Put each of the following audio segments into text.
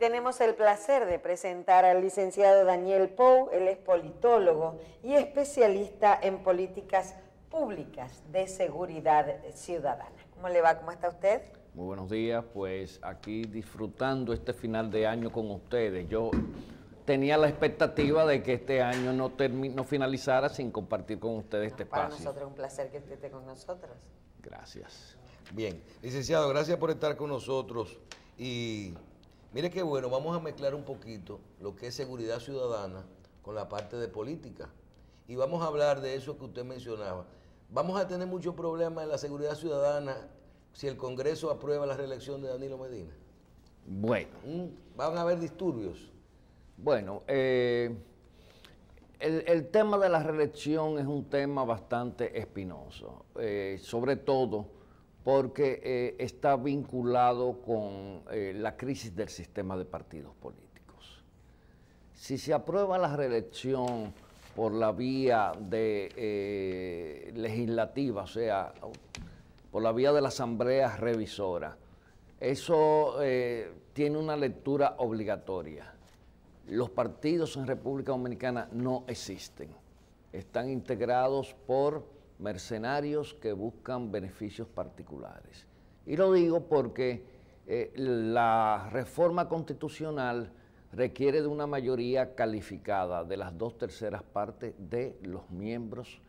tenemos el placer de presentar al licenciado Daniel Pou. Él es politólogo y especialista en políticas públicas de seguridad ciudadana. ¿Cómo le va? ¿Cómo está usted? Muy buenos días, pues aquí disfrutando este final de año con ustedes. Yo tenía la expectativa de que este año no finalizara sin compartir con ustedes este espacio. Para nosotros es un placer que usted esté con nosotros. Gracias. Bien, licenciado, gracias por estar con nosotros. Y mire qué bueno, vamos a mezclar un poquito lo que es seguridad ciudadana con la parte de política. Y vamos a hablar de eso que usted mencionaba. Vamos a tener muchos problemas en la seguridad ciudadana si el Congreso aprueba la reelección de Danilo Medina. Bueno. Van a haber disturbios. Bueno, el tema de la reelección es un tema bastante espinoso, sobre todo porque está vinculado con la crisis del sistema de partidos políticos. Si se aprueba la reelección por la vía de legislativa, o sea, por la vía de la Asamblea Revisora, eso tiene una lectura obligatoria. Los partidos en República Dominicana no existen. Están integrados por mercenarios que buscan beneficios particulares. Y lo digo porque la reforma constitucional requiere de una mayoría calificada de las 2/3 partes de los miembros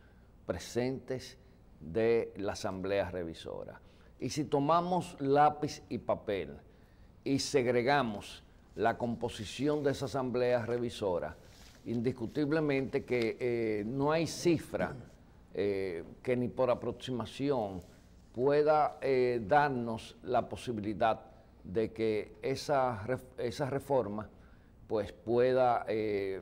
presentes de la Asamblea Revisora. Y si tomamos lápiz y papel y segregamos la composición de esa Asamblea Revisora, indiscutiblemente que no hay cifra que ni por aproximación pueda darnos la posibilidad de que esa reforma pues pueda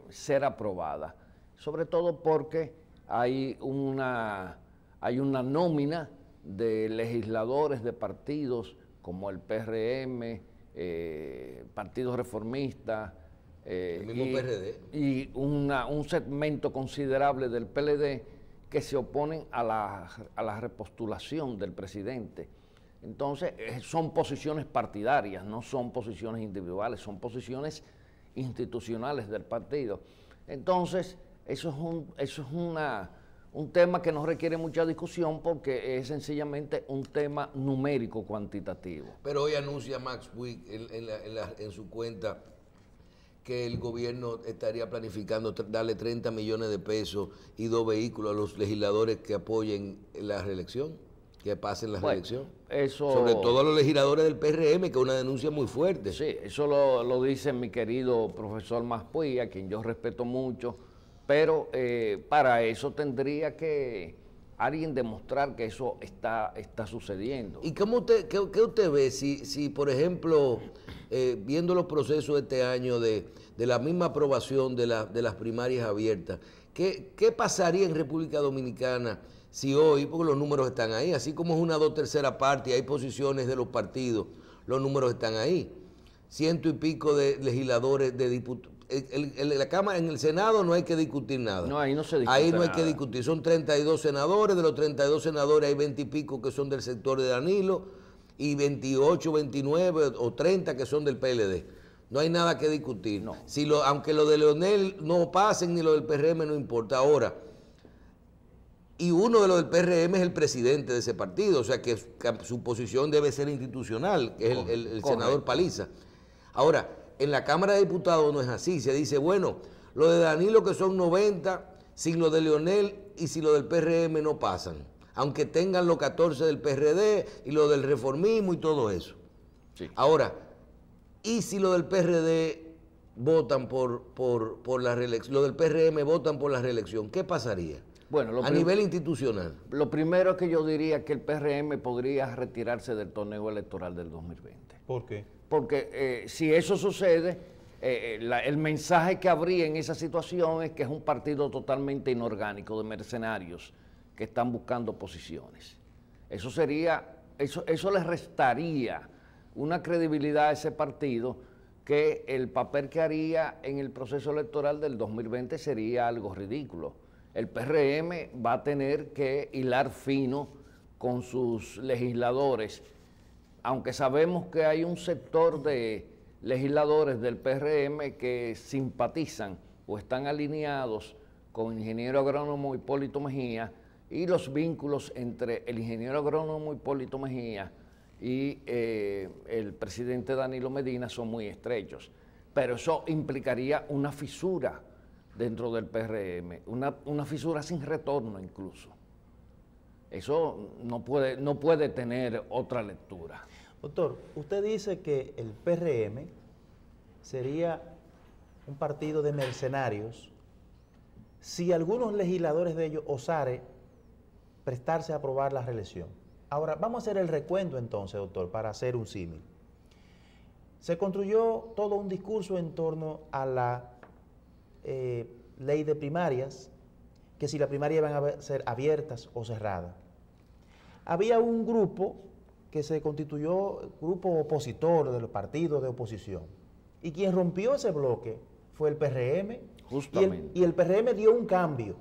ser aprobada, sobre todo porque hay una nómina de legisladores de partidos como el PRM, Partido Reformista, el mismo PRD. Y un segmento considerable del PLD que se oponen a la repostulación del presidente. Entonces, son posiciones partidarias, no son posiciones individuales, son posiciones institucionales del partido. Entonces, eso es un tema que no requiere mucha discusión porque es sencillamente un tema numérico cuantitativo. Pero hoy anuncia Max Buick en su cuenta que el gobierno estaría planificando darle 30 millones de pesos y 2 vehículos a los legisladores que apoyen la reelección, que pasen la reelección. Eso, sobre todo a los legisladores del PRM, que es una denuncia muy fuerte. Sí, eso lo dice mi querido profesor Maspuy, a quien yo respeto mucho, pero para eso tendría que alguien demostrar que eso está sucediendo. ¿Y qué usted ve si por ejemplo, viendo los procesos de este año de la misma aprobación de las primarias abiertas, qué pasaría en República Dominicana si hoy, porque los números están ahí, así como es una 2/3 parte y hay posiciones de los partidos, los números están ahí, 100 y pico de legisladores, de diputados. En la Cámara, en el Senado no hay que discutir nada. No, ahí no se discute Ahí no hay nada. que discutir. Son 32 senadores, de los 32 senadores hay 20 y pico que son del sector de Danilo y 28, 29 o 30 que son del PLD. No hay nada que discutir. No. Aunque lo de Leonel no pasen ni lo del PRM no importa. Ahora, y uno de los del PRM es el presidente de ese partido, o sea que su posición debe ser institucional, que es el senador Paliza. Ahora, en la Cámara de Diputados no es así, se dice, bueno, lo de Danilo que son 90, sin lo de Leonel y sin lo del PRM no pasan, aunque tengan los 14 del PRD y lo del reformismo y todo eso. Sí. Ahora, ¿y si lo del PRD votan por la reelección, lo del PRM votan por la reelección? ¿Qué pasaría? Bueno, a nivel institucional. Lo primero que yo diría que el PRM podría retirarse del torneo electoral del 2020. ¿Por qué? Porque si eso sucede, el mensaje que habría en esa situación es que es un partido totalmente inorgánico de mercenarios que están buscando posiciones. Eso le restaría una credibilidad a ese partido, que el papel que haría en el proceso electoral del 2020 sería algo ridículo. El PRM va a tener que hilar fino con sus legisladores, aunque sabemos que hay un sector de legisladores del PRM que simpatizan o están alineados con el ingeniero agrónomo Hipólito Mejía, y los vínculos entre el ingeniero agrónomo Hipólito Mejía y el presidente Danilo Medina son muy estrechos. Pero eso implicaría una fisura dentro del PRM, una fisura sin retorno incluso. Eso no puede tener otra lectura. Doctor, usted dice que el PRM sería un partido de mercenarios si algunos legisladores de ellos osare prestarse a aprobar la reelección. Ahora, vamos a hacer el recuento entonces, doctor, para hacer un símil. Se construyó todo un discurso en torno a la ley de primarias, que si las primarias iban a ser abiertas o cerradas. Había un grupo que se constituyó, grupo opositor de los partidos de oposición, y quien rompió ese bloque fue el PRM. Justamente. Y el PRM dio un cambio,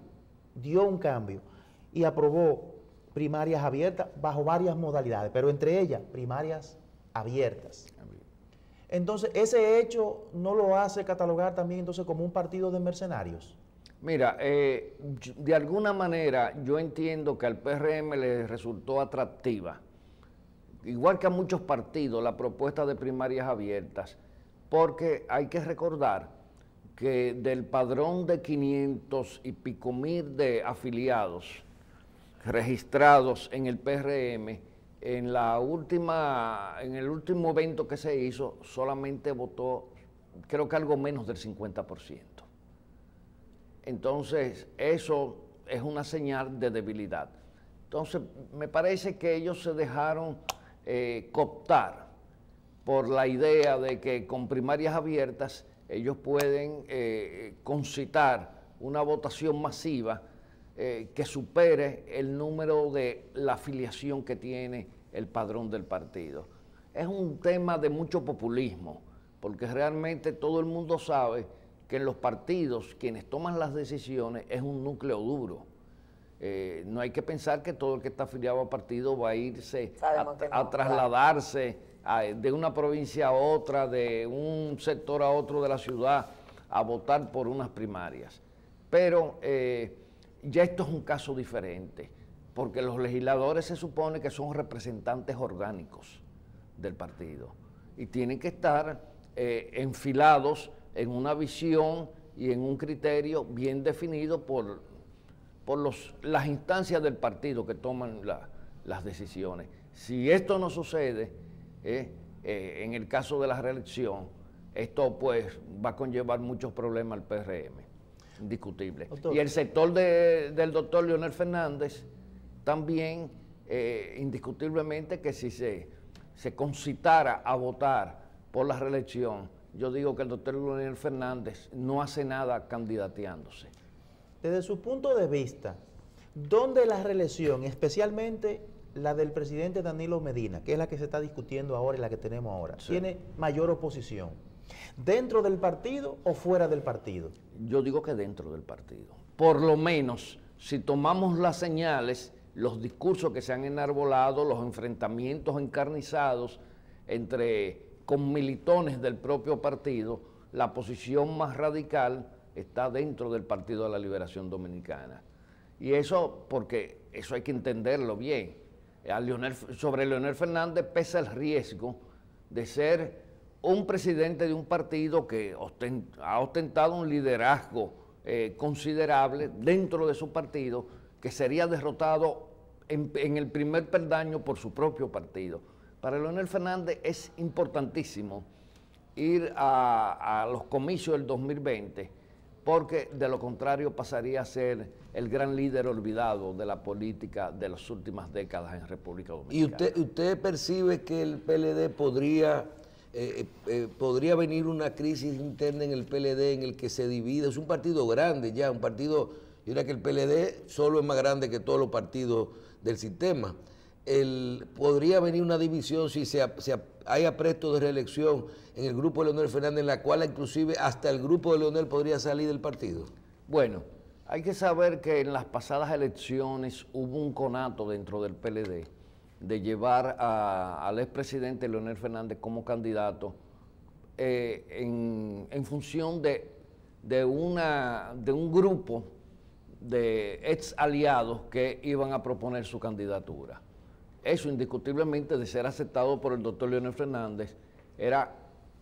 y aprobó primarias abiertas bajo varias modalidades, pero entre ellas primarias abiertas. Entonces, ese hecho no lo hace catalogar también entonces como un partido de mercenarios. Mira, de alguna manera yo entiendo que al PRM le resultó atractiva, igual que a muchos partidos, la propuesta de primarias abiertas, porque hay que recordar que del padrón de 500 y pico mil de afiliados registrados en el PRM, en el último evento que se hizo, solamente votó, creo que algo menos del 50%. Entonces, eso es una señal de debilidad. Entonces, me parece que ellos se dejaron cooptar por la idea de que con primarias abiertas ellos pueden concitar una votación masiva que supere el número de la afiliación que tiene el padrón del partido. Es un tema de mucho populismo, porque realmente todo el mundo sabe que en los partidos quienes toman las decisiones es un núcleo duro. No hay que pensar que todo el que está afiliado al partido va a irse a trasladarse de una provincia a otra, de un sector a otro de la ciudad, a votar por unas primarias. Pero ya esto es un caso diferente, porque los legisladores se supone que son representantes orgánicos del partido y tienen que estar enfilados en una visión y en un criterio bien definido por las instancias del partido que toman las decisiones. Si esto no sucede, en el caso de la reelección, esto pues va a conllevar muchos problemas al PRM, indiscutible. Doctor. Y el sector del doctor Leonel Fernández también, indiscutiblemente, que si se concitara a votar por la reelección, yo digo que el doctor Leonel Fernández no hace nada candidateándose. Desde su punto de vista, ¿dónde la reelección, especialmente la del presidente Danilo Medina, que es la que se está discutiendo ahora y la que tenemos ahora, sí, tiene mayor oposición? ¿Dentro del partido o fuera del partido? Yo digo que dentro del partido. Por lo menos, si tomamos las señales, los discursos que se han enarbolado, los enfrentamientos encarnizados entre conmilitones del propio partido, la posición más radical está dentro del Partido de la Liberación Dominicana. Y eso, porque eso hay que entenderlo bien. Sobre Leonel Fernández pesa el riesgo de ser un presidente de un partido que ha ostentado un liderazgo considerable dentro de su partido, que sería derrotado en el primer peldaño por su propio partido. Para Leonel Fernández es importantísimo ir a los comicios del 2020, porque de lo contrario pasaría a ser el gran líder olvidado de la política de las últimas décadas en República Dominicana. ¿Y usted percibe que el PLD podría venir una crisis interna en el PLD en el que se divide? Es un partido grande ya, un partido, yo diría que el PLD solo es más grande que todos los partidos del sistema. Podría venir una división si hay apresto de reelección en el grupo de Leonel Fernández, en la cual inclusive hasta el grupo de Leonel podría salir del partido. Bueno, hay que saber que en las pasadas elecciones hubo un conato dentro del PLD de llevar al expresidente Leonel Fernández como candidato en función de un grupo de ex aliados que iban a proponer su candidatura. Eso indiscutiblemente, de ser aceptado por el doctor Leonel Fernández,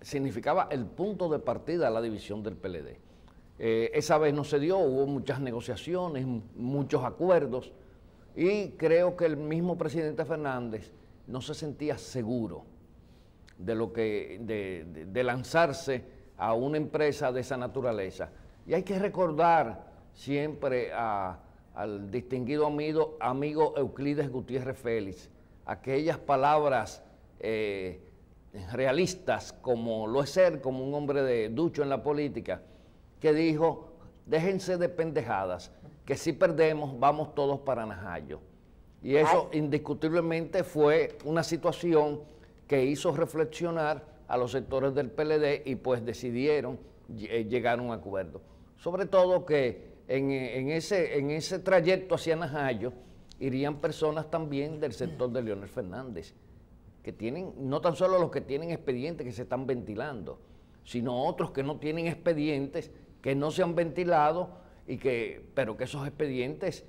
significaba el punto de partida de la división del PLD. Esa vez no se dio, hubo muchas negociaciones, muchos acuerdos, y creo que el mismo presidente Fernández no se sentía seguro de lanzarse a una empresa de esa naturaleza. Y hay que recordar siempre al distinguido amigo Euclides Gutiérrez Félix, aquellas palabras realistas, como lo es ser, como un hombre de ducho en la política, que dijo: déjense de pendejadas, que si perdemos vamos todos para Najayo. Y eso indiscutiblemente fue una situación que hizo reflexionar a los sectores del PLD, y pues decidieron llegar a un acuerdo. Sobre todo que en ese trayecto hacia Najayo irían personas también del sector de Leonel Fernández, que tienen, no tan solo los que tienen expedientes que se están ventilando, sino otros que no tienen expedientes, que no se han ventilado, pero que esos expedientes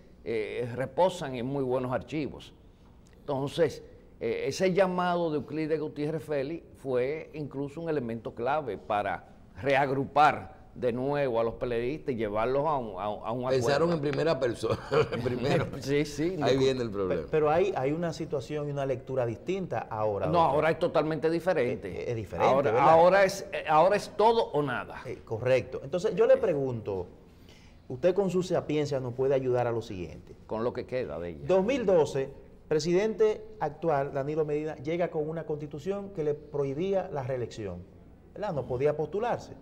reposan en muy buenos archivos. Entonces, ese llamado de Euclides Gutiérrez Félix fue incluso un elemento clave para reagrupar de nuevo a los peleadistas y llevarlos a un acuerdo. Pensaron en primera persona, primero. Sí. Ahí viene el problema. Pero hay una situación y una lectura distinta ahora. No, ahora es totalmente diferente. Es diferente, ahora es todo o nada. Correcto. Entonces yo le pregunto, usted con su sapiencia nos puede ayudar a lo siguiente. Con lo que queda de ella. 2012, presidente actual, Danilo Medina, llega con una constitución que le prohibía la reelección, ¿verdad? No podía postularse.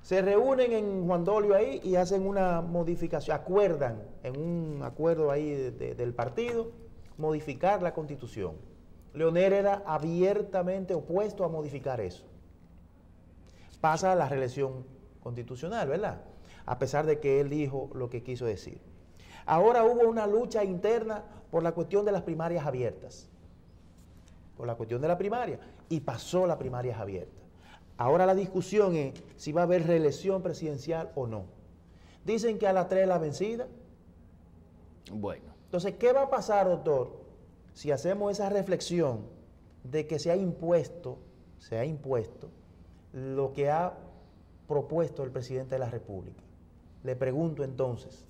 Se reúnen en Juan Dolio ahí y hacen una modificación, acuerdan en un acuerdo ahí del partido modificar la constitución. Leonel era abiertamente opuesto a modificar eso. Pasa a la reelección constitucional, ¿verdad? A pesar de que él dijo lo que quiso decir. Ahora hubo una lucha interna por la cuestión de las primarias abiertas. Por la cuestión de la primaria. Y pasó las primarias abiertas. Ahora la discusión es si va a haber reelección presidencial o no. Dicen que a las 3 la vencida. Bueno. Entonces, ¿qué va a pasar, doctor, si hacemos esa reflexión de que se ha impuesto lo que ha propuesto el presidente de la República? Le pregunto entonces,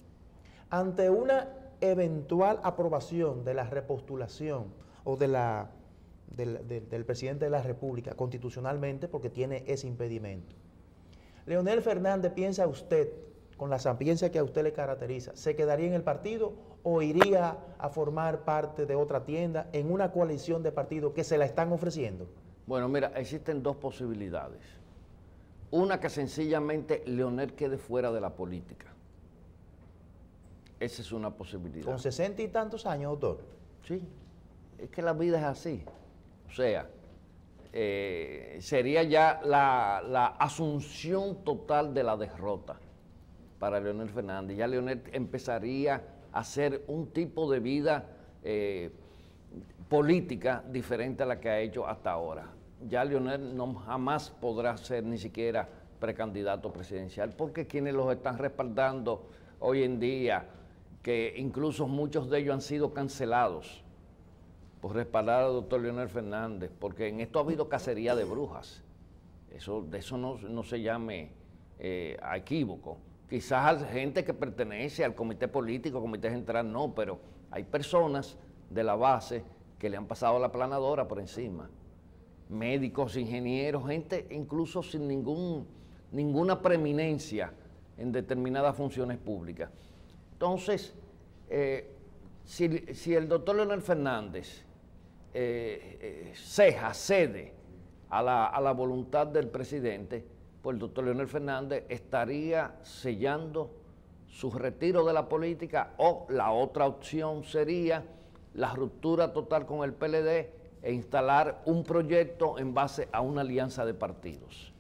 ante una eventual aprobación de la repostulación o del presidente de la República constitucionalmente, porque tiene ese impedimento, Leonel Fernández, ¿piensa usted, con la sapiencia que a usted le caracteriza, se quedaría en el partido o iría a formar parte de otra tienda en una coalición de partidos que se la están ofreciendo? Bueno, mira, existen dos posibilidades. Una, que sencillamente Leonel quede fuera de la política. Esa es una posibilidad. Con 60 y tantos años, doctor. Sí, es que la vida es así. O sea, sería ya la asunción total de la derrota para Leonel Fernández. Ya Leonel empezaría a hacer un tipo de vida política diferente a la que ha hecho hasta ahora. Ya Leonel jamás podrá ser ni siquiera precandidato presidencial, porque quienes los están respaldando hoy en día, que incluso muchos de ellos han sido cancelados por respaldar al doctor Leonel Fernández, porque en esto ha habido cacería de brujas. De eso no se llame a equívoco. Quizás gente que pertenece al comité político, comité central, no, pero hay personas de la base que le han pasado la planadora por encima. Médicos, ingenieros, gente incluso sin ninguna preeminencia en determinadas funciones públicas. Entonces, si el doctor Leonel Fernández cede a la voluntad del presidente, pues el doctor Leonel Fernández estaría sellando su retiro de la política, o la otra opción sería la ruptura total con el PLD e instalar un proyecto en base a una alianza de partidos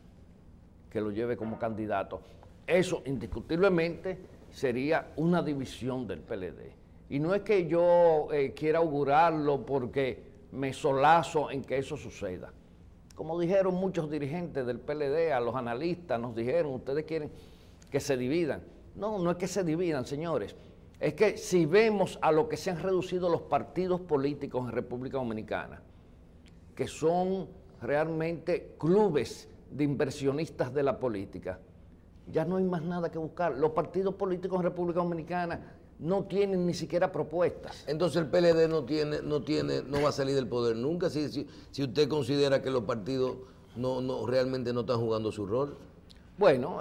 que lo lleve como candidato. Eso indiscutiblemente sería una división del PLD. Y no es que yo quiera augurarlo porque me solazo en que eso suceda. como dijeron muchos dirigentes del PLD, a los analistas nos dijeron, ustedes quieren que se dividan. No, no es que se dividan, señores. Es que si vemos a lo que se han reducido los partidos políticos en República Dominicana, que son realmente clubes de inversionistas de la política, ya no hay más nada que buscar. Los partidos políticos en República Dominicana no tienen ni siquiera propuestas. Entonces el PLD no va a salir del poder nunca si usted considera que los partidos realmente no están jugando su rol. Bueno,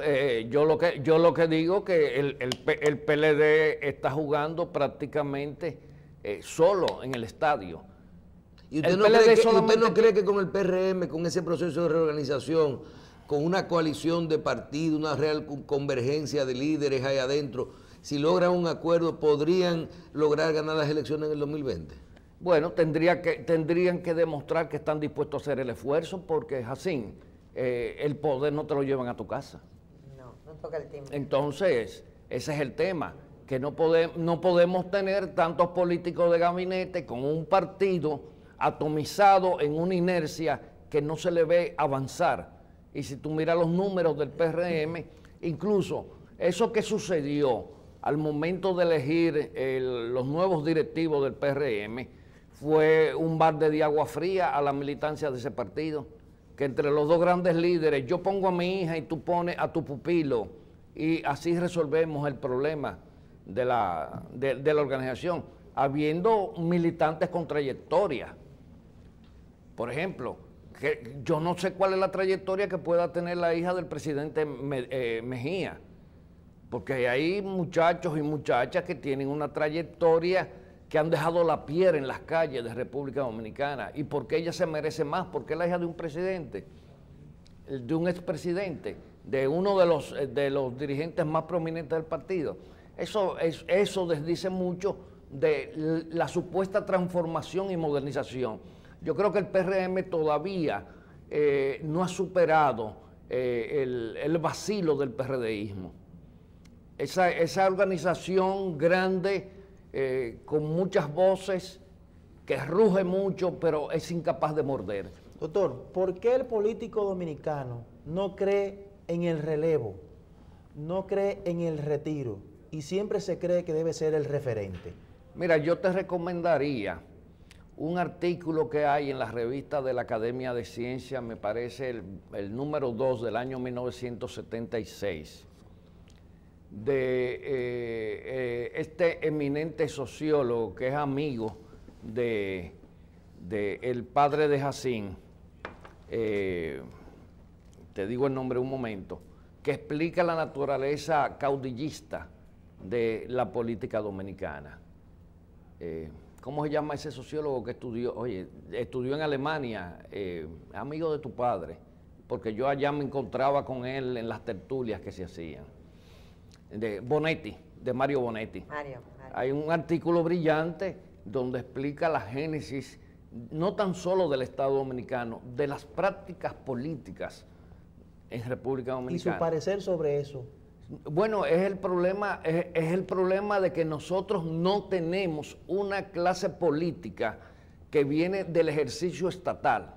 yo lo que digo que el PLD está jugando prácticamente solo en el estadio. ¿Y usted no cree que con el PRM, con ese proceso de reorganización, con una coalición de partidos, una real convergencia de líderes ahí adentro, si logran un acuerdo, podrían lograr ganar las elecciones en el 2020? Bueno, tendrían que demostrar que están dispuestos a hacer el esfuerzo, porque, Jacín, el poder no te lo llevan a tu casa. No toca el timbre. Entonces, ese es el tema, que no podemos tener tantos políticos de gabinete con un partido atomizado en una inercia que no se le ve avanzar. Y si tú miras los números del PRM, incluso eso que sucedió al momento de elegir los nuevos directivos del PRM fue un balde de agua fría a la militancia de ese partido, que entre los dos grandes líderes, yo pongo a mi hija y tú pones a tu pupilo, y así resolvemos el problema de la organización, habiendo militantes con trayectoria. Por ejemplo, que yo no sé cuál es la trayectoria que pueda tener la hija del presidente Mejía, porque hay muchachos y muchachas que tienen una trayectoria que han dejado la piel en las calles de República Dominicana. ¿Y por qué ella se merece más? Porque es la hija de un presidente, de un expresidente, de uno de los dirigentes más prominentes del partido. Eso desdice mucho de la supuesta transformación y modernización. Yo creo que el PRM todavía no ha superado el vacilo del PRDismo. Esa organización grande, con muchas voces, que ruge mucho, pero es incapaz de morder. Doctor, ¿por qué el político dominicano no cree en el relevo, no cree en el retiro y siempre se cree que debe ser el referente? Mira, yo te recomendaría un artículo que hay en la revista de la Academia de Ciencias, me parece el número 2 del año 1976, de este eminente sociólogo que es amigo de el padre de Jacín, te digo el nombre un momento, que explica la naturaleza caudillista de la política dominicana. ¿Cómo se llama ese sociólogo que estudió en Alemania, amigo de tu padre? Porque yo allá me encontraba con él en las tertulias que se hacían. De Mario Bonetti. Hay un artículo brillante donde explica la génesis, no tan solo del Estado Dominicano, de las prácticas políticas en República Dominicana. ¿Y su parecer sobre eso? Bueno, es el problema de que nosotros no tenemos una clase política que viene del ejercicio estatal,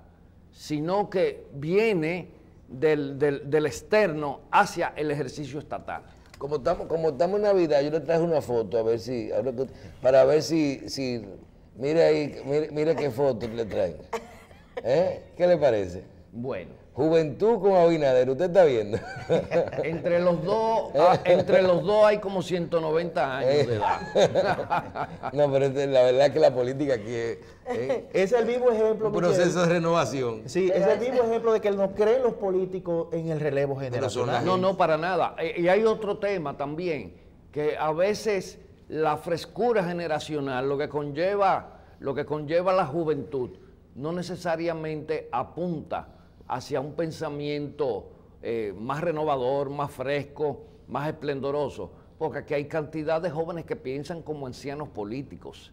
sino que viene del externo hacia el ejercicio estatal. Como estamos en Navidad, yo le traje una foto para ver si mire ahí, mire qué foto le traigo. ¿Qué le parece? Bueno. Juventud con Abinader, ¿usted está viendo? Entre los dos hay como 190 años de edad. No, pero la verdad es que la política aquí es el mismo ejemplo. Un proceso de renovación. Sí, es el mismo ejemplo de que no creen los políticos en el relevo generacional. No, para nada. Y hay otro tema también, que a veces la frescura generacional, lo que conlleva la juventud, no necesariamente apunta hacia un pensamiento más renovador, más fresco, más esplendoroso, porque aquí hay cantidad de jóvenes que piensan como ancianos políticos,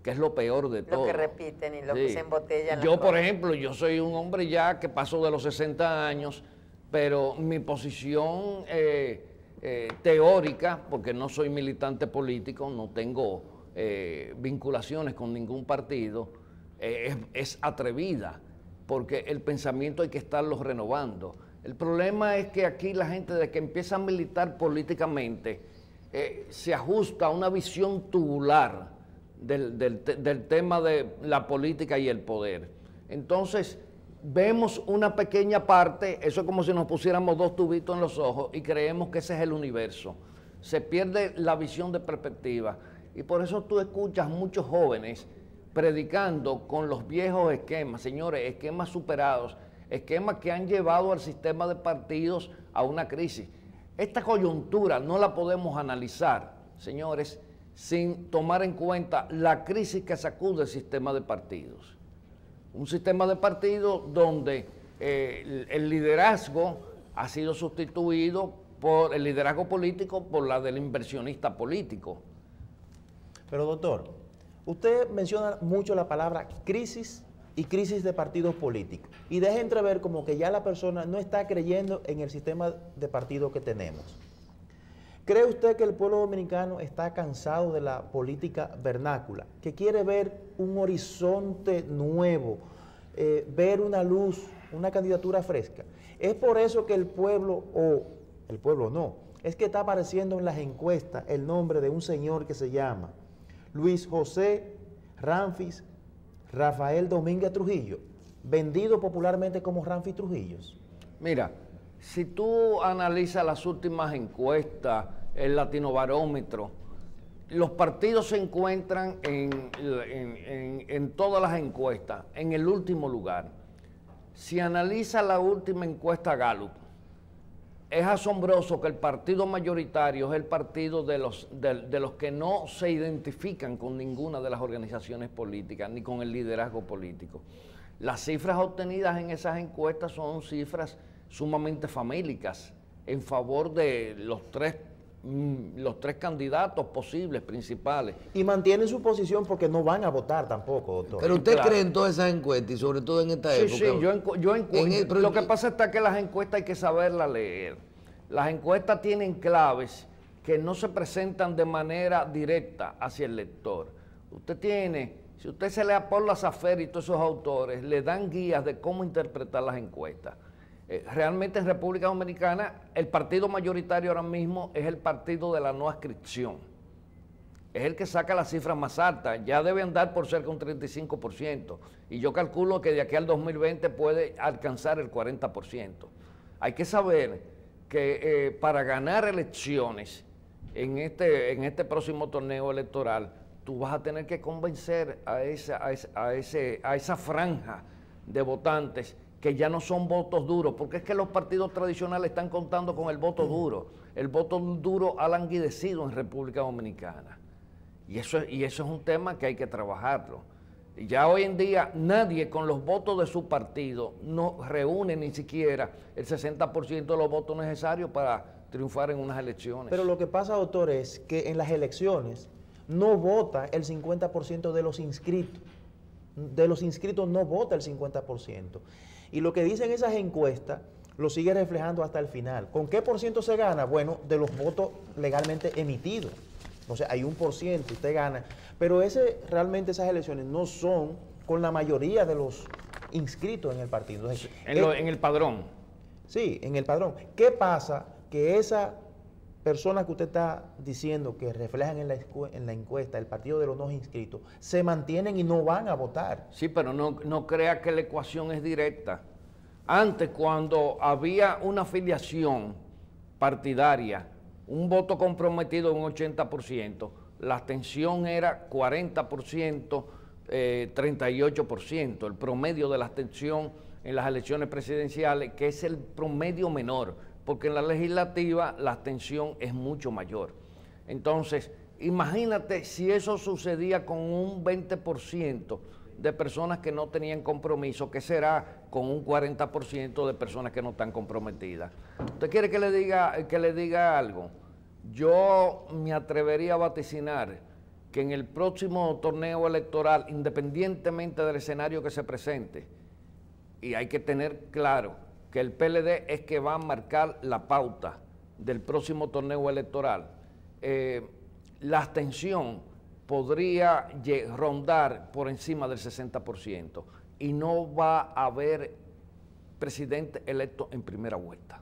que es lo peor de todo. Lo que repiten y lo que se embotellan. Yo, por ejemplo, yo soy un hombre ya que paso de los 60 años, pero mi posición teórica, porque no soy militante político, no tengo vinculaciones con ningún partido, es atrevida. porque el pensamiento hay que estarlo renovando. El problema es que aquí la gente, de que empieza a militar políticamente, se ajusta a una visión tubular del tema de la política y el poder. Entonces, vemos una pequeña parte, eso es como si nos pusiéramos dos tubitos en los ojos y creemos que ese es el universo. Se pierde la visión de perspectiva y por eso tú escuchas muchos jóvenes predicando con los viejos esquemas, señores, esquemas superados, esquemas que han llevado al sistema de partidos a una crisis. Esta coyuntura no la podemos analizar, señores, sin tomar en cuenta la crisis que sacude el sistema de partidos. Un sistema de partidos donde el liderazgo ha sido sustituido por el liderazgo político por la del inversionista político. Pero doctor, usted menciona mucho la palabra crisis y crisis de partidos políticos y deja entrever como que ya la persona no está creyendo en el sistema de partidos que tenemos. ¿Cree usted que el pueblo dominicano está cansado de la política vernácula, que quiere ver un horizonte nuevo, ver una luz, una candidatura fresca? Es por eso que el pueblo, o el pueblo no, es que está apareciendo en las encuestas el nombre de un señor que se llama Luis José Ramfis Rafael Domínguez Trujillo, vendido popularmente como Ramfis Trujillos. Mira, si tú analizas las últimas encuestas, el Latinobarómetro, los partidos se encuentran en todas las encuestas en el último lugar. Si analiza la última encuesta Gallup, es asombroso que el partido mayoritario es el partido de los que no se identifican con ninguna de las organizaciones políticas ni con el liderazgo político. Las cifras obtenidas en esas encuestas son cifras sumamente famélicas en favor de los tres candidatos posibles, principales. Y mantienen su posición porque no van a votar tampoco, doctor. Pero usted Claro. cree en todas esas encuestas y sobre todo en esta época. Sí, lo que pasa está que las encuestas hay que saberlas leer. Las encuestas tienen claves que no se presentan de manera directa hacia el lector. Si usted se lee a Paul Lazafer y todos esos autores, le dan guías de cómo interpretar las encuestas. Realmente en República Dominicana el partido mayoritario ahora mismo es el partido de la no adscripción. Es el que saca las cifras más altas, ya debe andar por cerca de un 35%. Y yo calculo que de aquí al 2020 puede alcanzar el 40%. Hay que saber que para ganar elecciones en este próximo torneo electoral, tú vas a tener que convencer a esa franja de votantes que ya no son votos duros, porque es que los partidos tradicionales están contando con el voto duro. El voto duro ha languidecido en República Dominicana. Y eso es un tema que hay que trabajarlo. Y ya hoy en día nadie con los votos de su partido no reúne ni siquiera el 60% de los votos necesarios para triunfar en unas elecciones. Pero lo que pasa, doctor, es que en las elecciones no vota el 50% de los inscritos. De los inscritos no vota el 50%. Y lo que dicen esas encuestas lo sigue reflejando hasta el final. ¿Con qué por ciento se gana? Bueno, de los votos legalmente emitidos. O sea, hay 1%, usted gana. Pero realmente esas elecciones no son con la mayoría de los inscritos en el partido. Entonces, en el padrón. Sí, en el padrón. ¿Qué pasa? Que esas personas que usted está diciendo que reflejan en la encuesta el partido de los no inscritos, se mantienen y no van a votar. Sí, pero no crea que la ecuación es directa. Antes, cuando había una afiliación partidaria, un voto comprometido en un 80%, la abstención era 40%, 38%, el promedio de la abstención en las elecciones presidenciales, que es el promedio menor, porque en la legislativa la abstención es mucho mayor. Entonces, imagínate si eso sucedía con un 20% de personas que no tenían compromiso, ¿qué será con un 40% de personas que no están comprometidas? ¿Usted quiere que le diga algo? Yo me atrevería a vaticinar que en el próximo torneo electoral, independientemente del escenario que se presente, y hay que tener claro que el PLD es que va a marcar la pauta del próximo torneo electoral, la abstención podría rondar por encima del 60%. y no va a haber presidente electo en primera vuelta.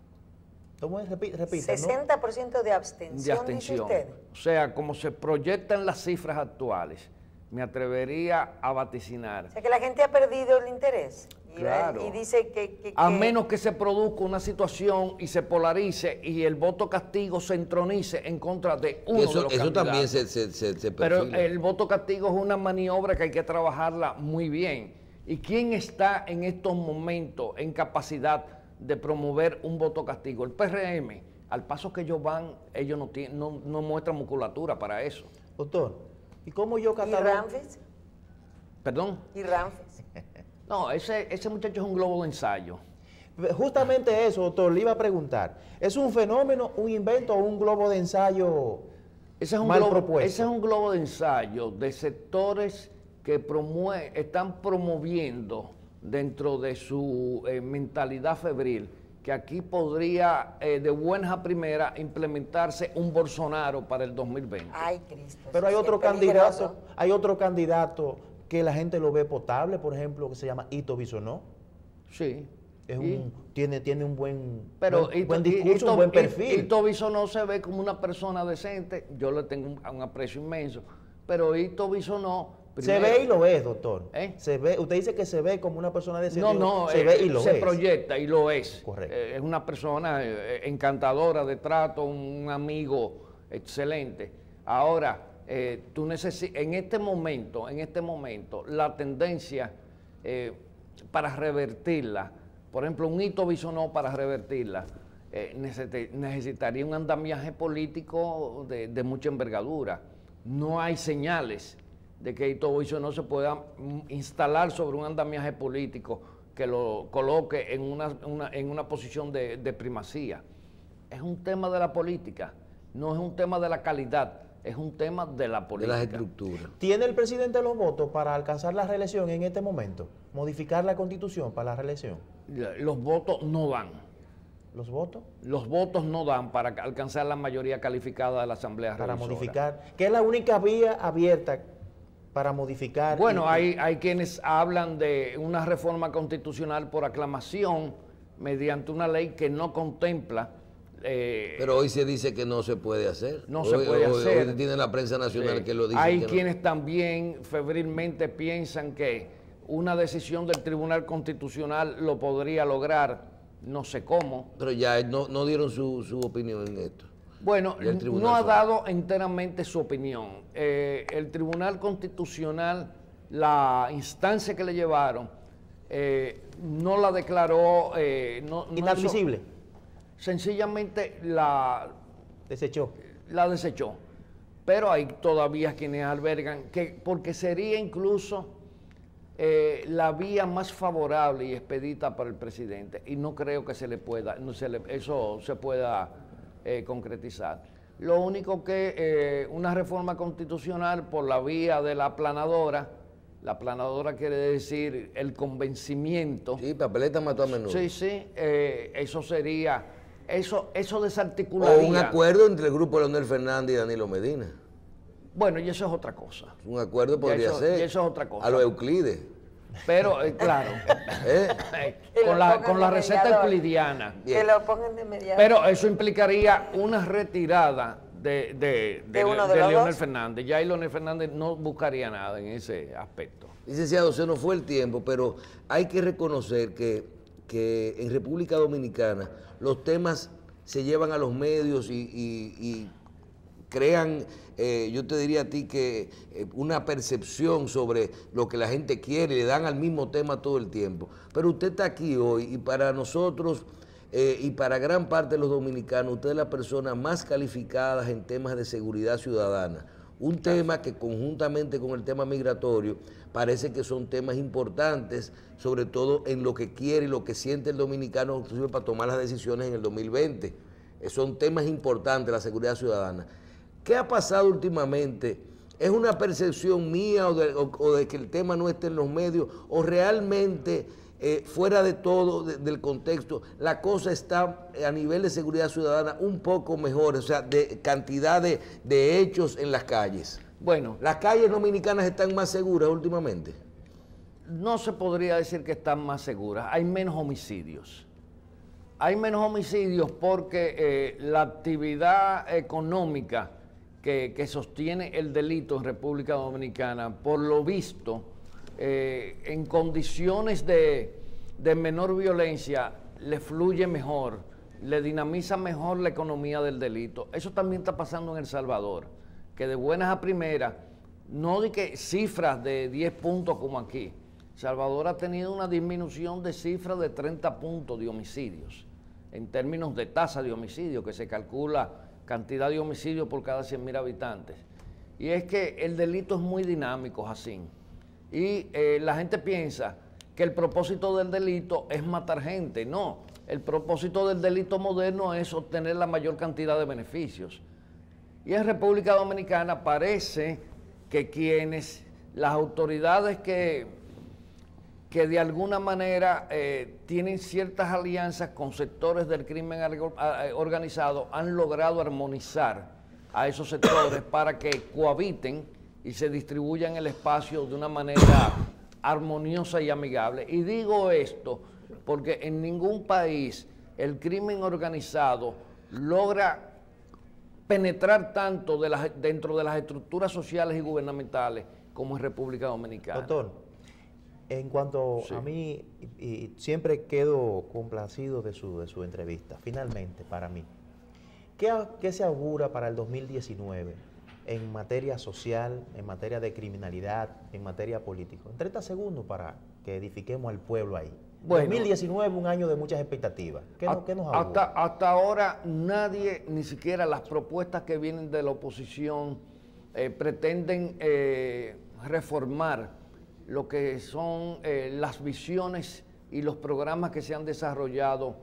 ¿Cómo es? Repita, ¿no? 60% de abstención, dice usted. O sea, como se proyectan las cifras actuales, me atrevería a vaticinar. O sea, que la gente ha perdido el interés. Claro. Y dice que a menos que se produzca una situación y se polarice y el voto castigo se entronice en contra de uno de los candidatos. Eso también se Pero perfila. el voto castigo es una maniobra que hay que trabajarla muy bien. ¿Y quién está en estos momentos en capacidad de promover un voto castigo? El PRM. Al paso que ellos van, ellos no muestran musculatura para eso. Doctor, ¿y cómo yo ¿Y catalogo? Ramfis? ¿Perdón? ¿Y Ramfis? No, ese muchacho es un globo de ensayo. Justamente eso, doctor, le iba a preguntar. ¿Es un fenómeno, un invento o un globo de ensayo mal propuesto? Ese es un globo de ensayo de sectores que están promoviendo dentro de su mentalidad febril que aquí podría de buenas a primeras implementarse un Bolsonaro para el 2020. Ay, Cristo. Pero hay sí, otro es peligroso. candidato que la gente lo ve potable, por ejemplo, que se llama Ito Bisonó. Sí. Tiene un buen, Pero buen discurso, un buen perfil. Ito Bisonó se ve como una persona decente, yo le tengo un aprecio inmenso, pero Ito Bisonó... Se ve y lo es, doctor. ¿Eh? Se ve, usted dice que se ve como una persona decente. No, se ve y lo se es. proyecta y lo es. Correcto. Es una persona encantadora de trato, un amigo excelente. Ahora, en este momento, la tendencia para revertirla, por ejemplo, un Ito Bisonó para revertirla, necesitaría un andamiaje político de mucha envergadura. No hay señales de que Ito Bisonó se pueda instalar sobre un andamiaje político que lo coloque en una posición de primacía. Es un tema de la política, no es un tema de la calidad, es un tema de la política. De las estructuras. ¿Tiene el presidente los votos para alcanzar la reelección en este momento? ¿Modificar la constitución para la reelección? Los votos no dan. ¿Los votos? Los votos no dan para alcanzar la mayoría calificada de la Asamblea Para Revisora. modificar, que es la única vía abierta para modificar. Bueno, hay quienes hablan de una reforma constitucional por aclamación mediante una ley que no contempla. Pero hoy se dice que no se puede hacer. No se puede hacer. Hoy tiene la prensa nacional Sí. que lo dice. Hay que quienes no. también febrilmente piensan que una decisión del Tribunal Constitucional lo podría lograr, no sé cómo. Pero ya no dieron su opinión en esto. Bueno, Y el tribunal no ha fue. dado enteramente su opinión. El Tribunal Constitucional, la instancia que le llevaron, no la declaró... Inadmisible. Sencillamente la Desechó. desechó. Pero hay todavía quienes albergan que, porque sería incluso la vía más favorable y expedita para el presidente, y no creo que eso se pueda concretizar. Lo único que una reforma constitucional por la vía de la aplanadora quiere decir el convencimiento. Sí, papeleta mató a menudo. Sí, eso sería, eso desarticularía. O un acuerdo entre el grupo de Leonel Fernández y Danilo Medina. Bueno, y eso es otra cosa. Un acuerdo podría eso- ser. y eso es otra cosa. A los Euclides. Pero, claro, ¿Eh? Que con lo la pongan de receta mediador. euclidiana. Que lo pongan de mediador. Pero eso implicaría una retirada de uno de los Leonel dos. Fernández. Ya ahí Leonel Fernández no buscaría nada en ese aspecto. Licenciado, se nos fue el tiempo, pero hay que reconocer que en República Dominicana los temas se llevan a los medios y crean, yo te diría a ti que una percepción sobre lo que la gente quiere, le dan al mismo tema todo el tiempo. Pero usted está aquí hoy y para nosotros y para gran parte de los dominicanos, usted es la persona más calificada en temas de seguridad ciudadana. Un tema que conjuntamente con el tema migratorio parece que son temas importantes, sobre todo en lo que quiere y lo que siente el dominicano, inclusive para tomar las decisiones en el 2020. Son temas importantes, la seguridad ciudadana. ¿Qué ha pasado últimamente? ¿Es una percepción mía o de que el tema no esté en los medios? ¿O realmente, fuera de todo, del contexto, la cosa está a nivel de seguridad ciudadana un poco mejor? O sea, de cantidad de hechos en las calles. Bueno, ¿Las calles dominicanas están más seguras últimamente? no se podría decir que están más seguras, hay menos homicidios. Hay menos homicidios porque la actividad económica que sostiene el delito en República Dominicana, por lo visto, en condiciones de menor violencia, le fluye mejor, le dinamiza mejor la economía del delito. Eso también está pasando en El Salvador, que de buenas a primeras, no de que cifras de 10 puntos como aquí. El Salvador ha tenido una disminución de cifras de 30 puntos de homicidios, en términos de tasa de homicidio, que se calcula cantidad de homicidios por cada 100.000 habitantes. Y es que el delito es muy dinámico, Jacín. Y la gente piensa que el propósito del delito es matar gente. No, el propósito del delito moderno es obtener la mayor cantidad de beneficios. Y en República Dominicana parece que las autoridades que de alguna manera tienen ciertas alianzas con sectores del crimen organizado, han logrado armonizar a esos sectores para que cohabiten y se distribuyan el espacio de una manera armoniosa y amigable. Y digo esto porque en ningún país el crimen organizado logra penetrar tanto dentro de las estructuras sociales y gubernamentales como en República Dominicana. Doctor, en cuanto a mí, y siempre quedo complacido de su entrevista, finalmente, para mí, ¿qué se augura para el 2019 en materia social, en materia de criminalidad, en materia política? En 30 segundos para que edifiquemos al pueblo ahí. Bueno, 2019, un año de muchas expectativas. ¿Qué nos augura? Hasta ahora nadie, ni siquiera las propuestas que vienen de la oposición, pretenden reformar lo que son las visiones y los programas que se han desarrollado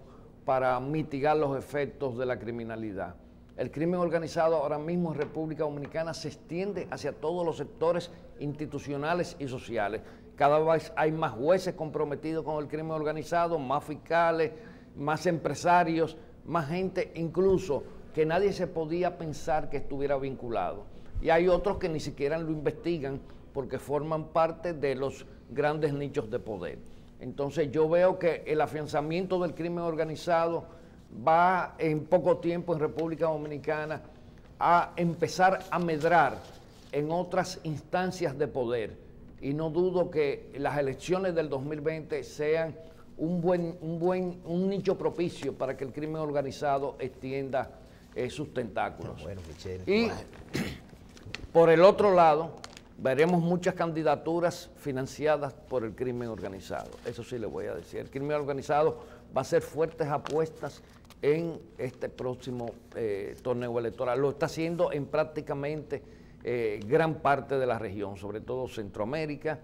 para mitigar los efectos de la criminalidad. El crimen organizado ahora mismo en República Dominicana se extiende hacia todos los sectores institucionales y sociales. Cada vez hay más jueces comprometidos con el crimen organizado, más fiscales, más empresarios, más gente incluso que nadie se podía pensar que estuviera vinculado. Y hay otros que ni siquiera lo investigan porque forman parte de los grandes nichos de poder. Entonces yo veo que el afianzamiento del crimen organizado va en poco tiempo en República Dominicana a empezar a medrar en otras instancias de poder. Y no dudo que las elecciones del 2020 sean un nicho propicio para que el crimen organizado extienda sus tentáculos. Bueno, Michelle, y por el otro lado, veremos muchas candidaturas financiadas por el crimen organizado. Eso sí le voy a decir. El crimen organizado va a hacer fuertes apuestas en este próximo torneo electoral. Lo está haciendo en prácticamente gran parte de la región, sobre todo Centroamérica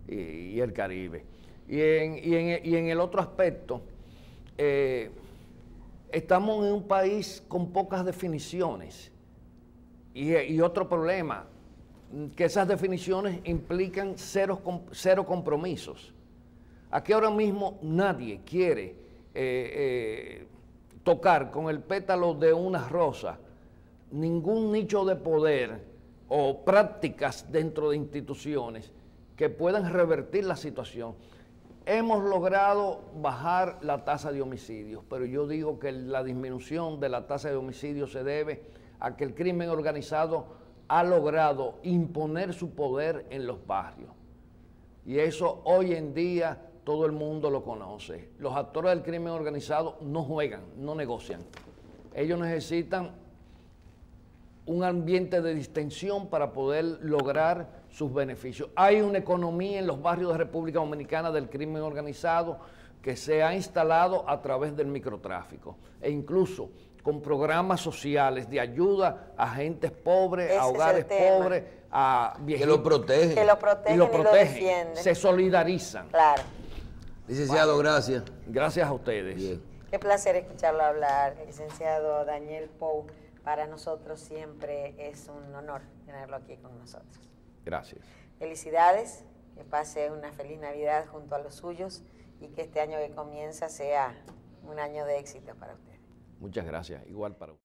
y el Caribe. Y en el otro aspecto, estamos en un país con pocas definiciones. Y otro problema, que esas definiciones implican cero compromisos. Aquí ahora mismo nadie quiere tocar con el pétalo de una rosa ningún nicho de poder o prácticas dentro de instituciones que puedan revertir la situación. Hemos logrado bajar la tasa de homicidios, pero yo digo que la disminución de la tasa de homicidios se debe a que el crimen organizado ha logrado imponer su poder en los barrios. Y eso hoy en día todo el mundo lo conoce. Los actores del crimen organizado no juegan, no negocian. Ellos necesitan un ambiente de distensión para poder lograr sus beneficios. Hay una economía en los barrios de República Dominicana del crimen organizado que se ha instalado a través del microtráfico e incluso con programas sociales de ayuda a gentes pobres, a hogares pobres, a viejitos. Que lo protegen. Que lo protegen y lo defienden. Se solidarizan. Claro. Licenciado, gracias. Gracias a ustedes. Bien. Qué placer escucharlo hablar, licenciado Daniel Pou. Para nosotros siempre es un honor tenerlo aquí con nosotros. Gracias. Felicidades, que pase una feliz Navidad junto a los suyos y que este año que comienza sea un año de éxito para usted. Muchas gracias. Igual para usted.